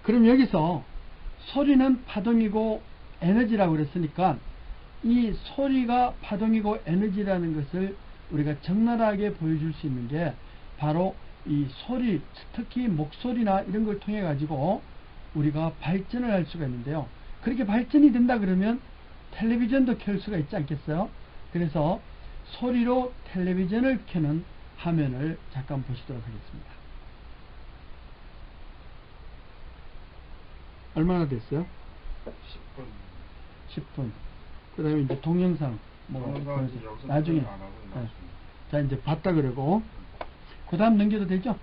그럼 여기서 소리는 파동이고 에너지라고 그랬으니까 이 소리가 파동이고 에너지라는 것을 우리가 적나라하게 보여줄 수 있는 게 바로 이 소리, 특히 목소리나 이런 걸 통해 가지고 우리가 발전을 할 수가 있는데요. 그렇게 발전이 된다 그러면 텔레비전도 켤 수가 있지 않겠어요? 그래서 소리로 텔레비전을 켜는 화면을 잠깐 보시도록 하겠습니다. 얼마나 됐어요? 10분. 그 다음에 이제 동영상 나중에 네. 자 이제 봤다 그러고 그 다음 넘겨도 되죠?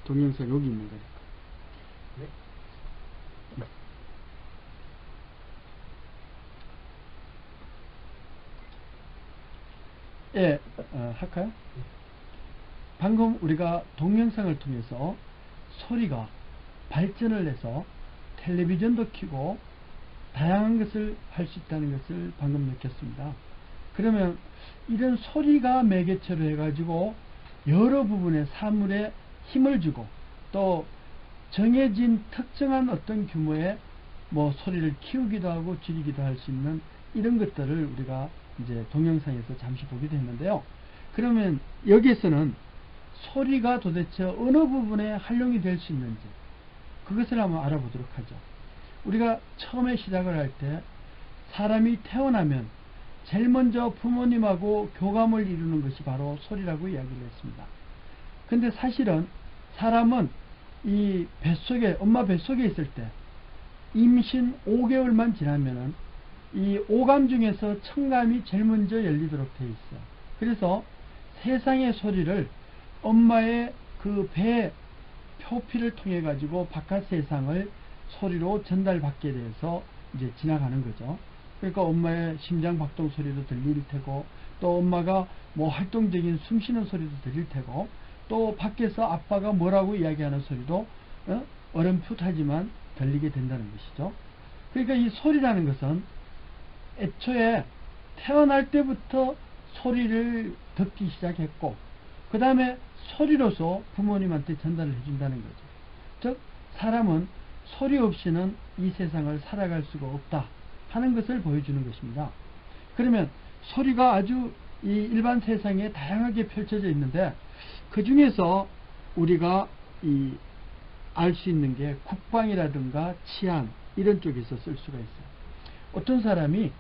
동영상 여기 있는 거니까. 네. 예, 할까요? 방금 우리가 동영상을 통해서 소리가 발전을 해서 텔레비전도 켜고 다양한 것을 할 수 있다는 것을 방금 느꼈습니다. 그러면 이런 소리가 매개체로 해가지고 여러 부분의 사물에 힘을 주고 또 정해진 특정한 어떤 규모의 뭐 소리를 키우기도 하고 줄이기도 할 수 있는 이런 것들을 우리가 이제 동영상에서 잠시 보기도 했는데요. 그러면 여기에서는 소리가 도대체 어느 부분에 활용이 될 수 있는지 그것을 한번 알아보도록 하죠. 우리가 처음에 시작을 할 때 사람이 태어나면 제일 먼저 부모님하고 교감을 이루는 것이 바로 소리라고 이야기를 했습니다. 근데 사실은 사람은 이 뱃속에, 엄마 뱃속에 있을 때 임신 5개월만 지나면은 이 오감 중에서 청감이 제일 먼저 열리도록 되어 있어요. 그래서 세상의 소리를 엄마의 그 배 표피를 통해 가지고 바깥 세상을 소리로 전달받게 돼서 이제 지나가는 거죠. 그러니까 엄마의 심장 박동 소리도 들릴 테고 또 엄마가 뭐 활동적인 숨 쉬는 소리도 들릴 테고 또 밖에서 아빠가 뭐라고 이야기하는 소리도 어렴풋하지만 들리게 된다는 것이죠. 그러니까 이 소리라는 것은 애초에 태어날 때부터 소리를 듣기 시작했고 그 다음에 소리로서 부모님한테 전달을 해준다는 거죠. 즉 사람은 소리 없이는 이 세상을 살아갈 수가 없다 하는 것을 보여주는 것입니다. 그러면 소리가 아주 이 일반 세상에 다양하게 펼쳐져 있는데 그 중에서 우리가 알 수 있는 게 국방이라든가 치안 이런 쪽에서 쓸 수가 있어요. 어떤 사람이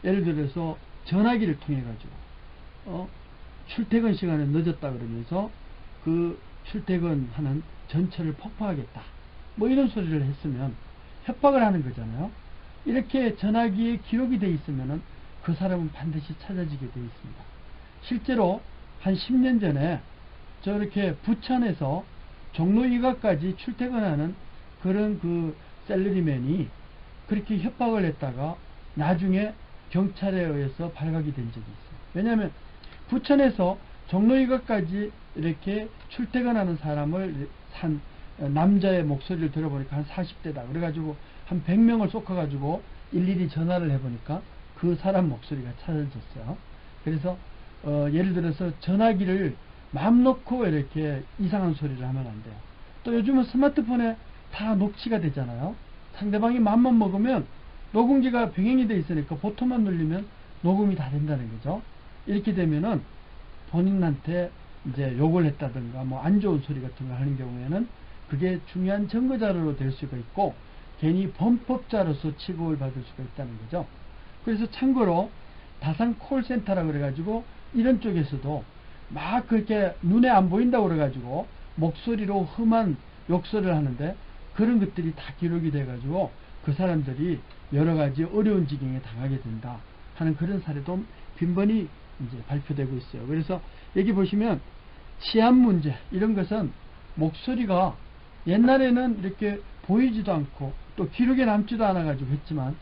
예를 들어서 전화기를 통해 가지고 출퇴근 시간에 늦었다 그러면서 그 출퇴근하는 전철을 폭파하겠다 뭐 이런 소리를 했으면 협박을 하는 거잖아요. 이렇게 전화기에 기록이 되어 있으면은 그 사람은 반드시 찾아지게 되어 있습니다. 실제로 한 10년 전에 저렇게 부천에서 종로이가까지 출퇴근하는 그런 그 셀러리맨이 그렇게 협박을 했다가 나중에 경찰에 의해서 발각이 된 적이 있어요. 왜냐하면 부천에서 종로이가까지 이렇게 출퇴근하는 사람을 한 남자의 목소리를 들어보니까 한 40대다. 그래가지고 한 100명을 쏟아가지고 일일이 전화를 해보니까 그 사람 목소리가 찾아졌어요. 그래서 예를 들어서 전화기를 마음 놓고 이렇게 이상한 소리를 하면 안 돼요. 또 요즘은 스마트폰에 다 녹취가 되잖아요. 상대방이 마음만 먹으면 녹음기가 병행이 돼 있으니까 버튼만 누르면 녹음이 다 된다는 거죠. 이렇게 되면은 본인한테 이제 욕을 했다든가 뭐 안 좋은 소리 같은 거 하는 경우에는 그게 중요한 증거 자료로 될 수가 있고 괜히 범법자로서 취급을 받을 수가 있다는 거죠. 그래서 참고로 다산 콜센터라 그래가지고 이런 쪽에서도 막 그렇게 눈에 안 보인다고 그래가지고 목소리로 험한 욕설을 하는데 그런 것들이 다 기록이 돼가지고 그 사람들이 여러가지 어려운 지경에 당하게 된다 하는 그런 사례도 빈번히 이제 발표되고 있어요. 그래서 여기 보시면 치안 문제 이런 것은 목소리가 옛날에는 이렇게 보이지도 않고 또 기록에 남지도 않아 가지고 했지만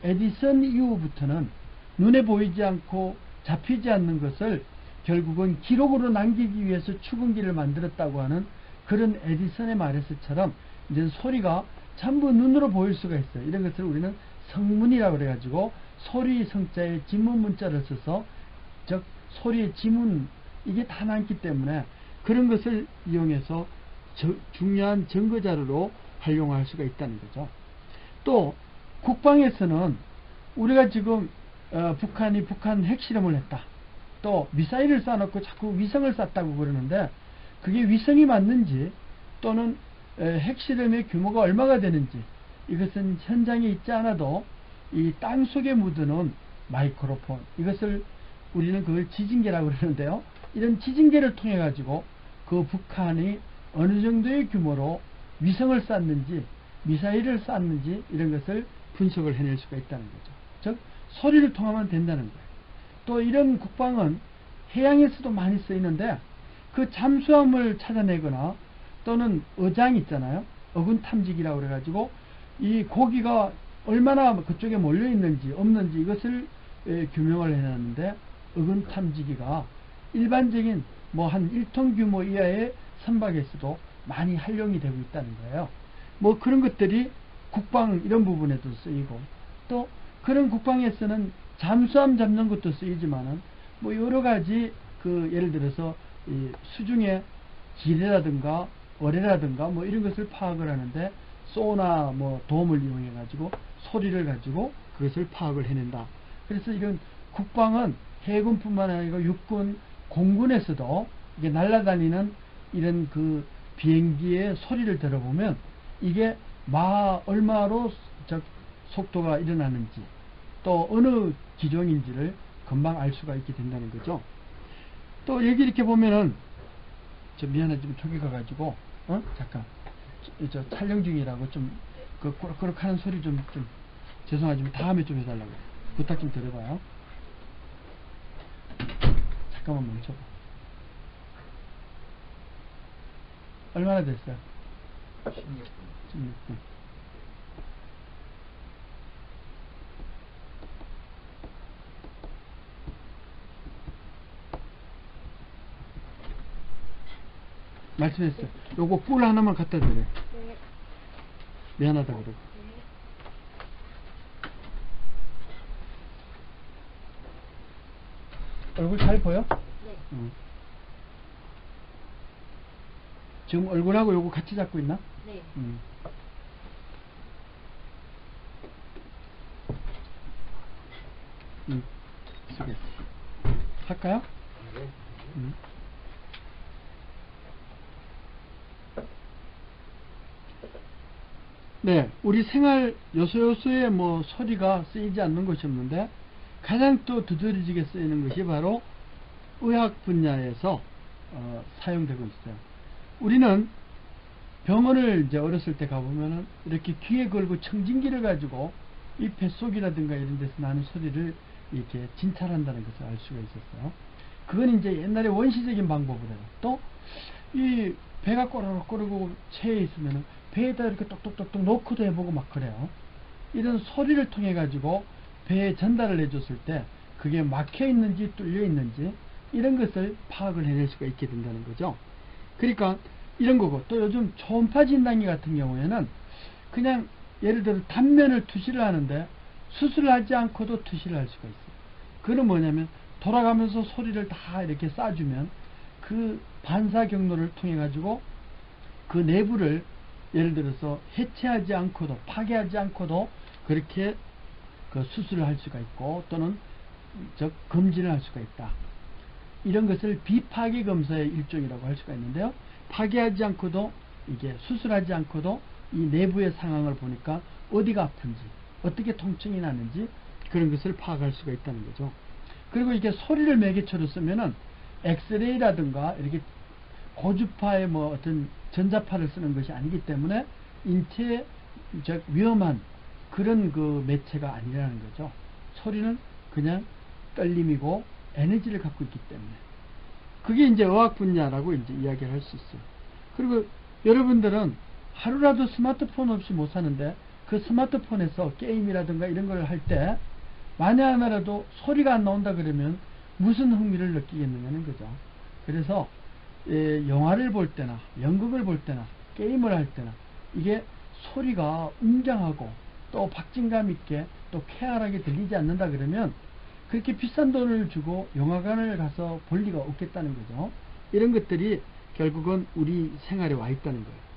에디슨 이후부터는 눈에 보이지 않고 잡히지 않는 것을 결국은 기록으로 남기기 위해서 축음기를 만들었다고 하는 그런 에디슨의 말에서처럼 이제 소리가 전부 눈으로 보일 수가 있어요. 이런 것을 우리는 성문이라고 그래가지고 소리 성자에 지문 문자를 써서 즉 소리의 지문 이게 다 남기 때문에 그런 것을 이용해서 중요한 증거 자료로 활용할 수가 있다는 거죠. 또 국방에서는 우리가 지금 북한이 북한 핵실험을 했다, 또 미사일을 쏴놓고 자꾸 위성을 쐈다고 그러는데, 그게 위성이 맞는지 또는 핵실험의 규모가 얼마가 되는지, 이것은 현장에 있지 않아도 이 땅속에 묻어놓은 마이크로폰, 이것을 우리는 그걸 지진계라고 그러는데요, 이런 지진계를 통해 가지고 그 북한이 어느 정도의 규모로 위성을 쐈는지 미사일을 쐈는지 이런 것을 분석을 해낼 수가 있다는 거죠. 즉 소리를 통하면 된다는 거예요. 또 이런 국방은 해양에서도 많이 쓰이는데, 그 잠수함을 찾아내거나 또는 어장 있잖아요, 어군 탐지기라고 그래가지고 이 고기가 얼마나 그쪽에 몰려 있는지 없는지 이것을 규명을 해놨는데, 어군 탐지기가 일반적인 뭐 한 1톤 규모 이하의 선박에서도 많이 활용이 되고 있다는 거예요. 뭐 그런 것들이 국방 이런 부분에도 쓰이고, 또 그런 국방에서는 잠수함 잡는 것도 쓰이지만은 뭐 여러 가지 그 예를 들어서 이 수중의 기뢰라든가 어뢰라든가 뭐 이런 것을 파악을 하는데 소나 뭐 도움을 이용해 가지고 소리를 가지고 그것을 파악을 해낸다. 그래서 이런 국방은 해군뿐만 아니라 육군, 공군에서도 이게 날아다니는 이런 그 비행기의 소리를 들어보면 이게 얼마로 속도가 일어나는지 또 어느 기종인지를 금방 알 수가 있게 된다는 거죠. 또 여기 이렇게 보면은 미안해, 지금 저기 가가지고 잠깐 저 촬영 중이라고 좀 그 꾸럭꾸럭 하는 소리 좀 죄송하지만 다음에 좀 해달라고 부탁 좀 드려봐요. 잠깐만 멈춰봐. 얼마나 됐어요? 16분. 말씀했어요. 요거 꿀 하나만 갖다 드려요. 네. 미안하다 그러고. 네. 얼굴 잘 보여? 네. 지금 얼굴하고 요거 같이 잡고 있나? 네. 쓰겠어. 할까요? 네. 네, 우리 생활 요소요소에 뭐 소리가 쓰이지 않는 것이 없는데, 가장 또 두드러지게 쓰이는 것이 바로 의학 분야에서 사용되고 있어요. 우리는 병원을 이제 어렸을 때 가보면은 이렇게 귀에 걸고 청진기를 가지고 이 뱃속이라든가 이런 데서 나는 소리를 이렇게 진찰한다는 것을 알 수가 있었어요. 그건 이제 옛날에 원시적인 방법으로 해요. 또 이 배가 꼬르륵 꼬르고 체해 있으면은 배에다 이렇게 똑똑똑똑 놓고도 해보고 막 그래요. 이런 소리를 통해 가지고 배에 전달을 해줬을 때 그게 막혀 있는지 뚫려 있는지 이런 것을 파악을 해낼 수가 있게 된다는 거죠. 그러니까 이런 거고, 또 요즘 초음파 진단기 같은 경우에는 그냥 예를 들어 단면을 투시를 하는데 수술을 하지 않고도 투시를 할 수가 있어요. 그건 뭐냐면 돌아가면서 소리를 다 이렇게 쏴주면 그 반사 경로를 통해 가지고 그 내부를 예를 들어서 해체하지 않고도 파괴하지 않고도 그렇게 그 수술을 할 수가 있고, 또는 검진을 할 수가 있다. 이런 것을 비파괴 검사의 일종이라고 할 수가 있는데요. 파괴하지 않고도, 이게 수술하지 않고도 이 내부의 상황을 보니까 어디가 아픈지 어떻게 통증이 나는지 그런 것을 파악할 수가 있다는 거죠. 그리고 이게 소리를 매개체로 쓰면은 엑스레이라든가 이렇게 고주파의 뭐 어떤 전자파를 쓰는 것이 아니기 때문에 인체에 위험한 그런 그 매체가 아니라는 거죠. 소리는 그냥 떨림이고 에너지를 갖고 있기 때문에 그게 이제 의학 분야라고 이제 이야기를 할 수 있어요. 그리고 여러분들은 하루라도 스마트폰 없이 못 사는데 그 스마트폰에서 게임이라든가 이런 걸 할 때 만약 하나라도 소리가 안 나온다 그러면 무슨 흥미를 느끼겠느냐는 거죠. 그래서 영화를 볼 때나 연극을 볼 때나 게임을 할 때나 이게 소리가 웅장하고 또 박진감 있게 또 쾌활하게 들리지 않는다 그러면 그렇게 비싼 돈을 주고 영화관을 가서 볼 리가 없겠다는 거죠. 이런 것들이 결국은 우리 생활에 와 있다는 거예요.